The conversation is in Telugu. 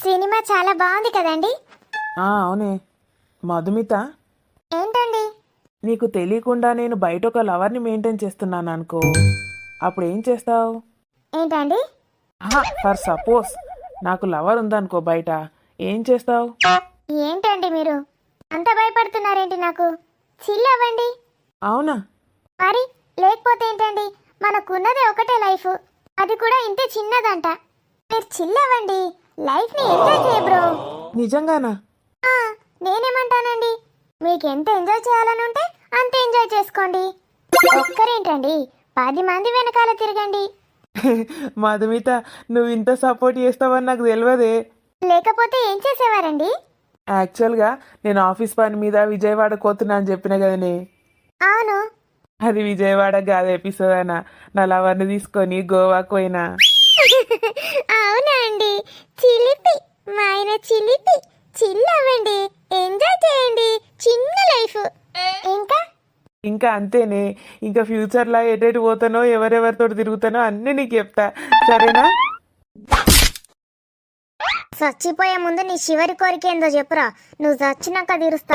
సినిమా చాలా బాగుంది కదండి. అవునే మధుమిత, ఏంటండి? నీకు తెలియకుండా నేను బయట ఒక లవర్ని మెయింటైన్ చేస్తున్నాను అనుకో, అప్పుడు ఏం చేస్తావు? ఏంటండి? ఫర్ సపోజ్ నాకు లవర్ ఉందనుకో బయట, ఏం చేస్తావు? ఏంటండి మీరు అంత భయపడుతున్నారేంటి? నాకు చిల్ అవ్వండి. అవునా? మరి లేకపోతే ఏంటండి, మనకున్నదే ఒకటే లైఫ్, అది కూడా ఇంతే చిన్నదంట. మీరు చిల్ అవ్వండి, లైఫ్ ని ఎంజాయ్ చేయ బ్రో. నిజంగానా? ఆ, నేనేమంటానండి, మీకు ఎంత ఎంజాయ్ చేయాలని ఉంటే అంత ఎంజాయ్ చేసుకోండి. ఒక్కరేంటండి, 10 మంది వెనకాల తిరగండి. మధుమిత, నువ్వు ఇంత సపోర్ట్ చేస్తావని నాకు తెలియదే. లేకపోతే ఏం చేసేవారండి? యాక్చువల్గా నేను ఆఫీస్ పని మీద విజయవాడ పోతున్నా అని చెప్పిన కదనే, అవును. అది విజయవాడ కాదు ఎపిసోడ్ అన్న. నా లవర్ని తీసుకొని గోవాకు పోయినా. అవునా అండి? చిలిపి, మా ఆయన చిలిపి. చిల్ అవ్వండి, ఎంజాయ్ చేయండి, చిన్న లైఫ్. ఇంకా ఇంకా అంతేనే. ఇంకా ఫ్యూచర్లో ఎటెటు పోతానో ఎవరెవరితో తిరుగుతానో అన్నీ నీకు చెప్తా, సరేనా? చచ్చిపోయే ముందు నీ చివరి కోరిక ఏందో చెప్పురా, నువ్వు చచ్చినాక తీరుస్తా.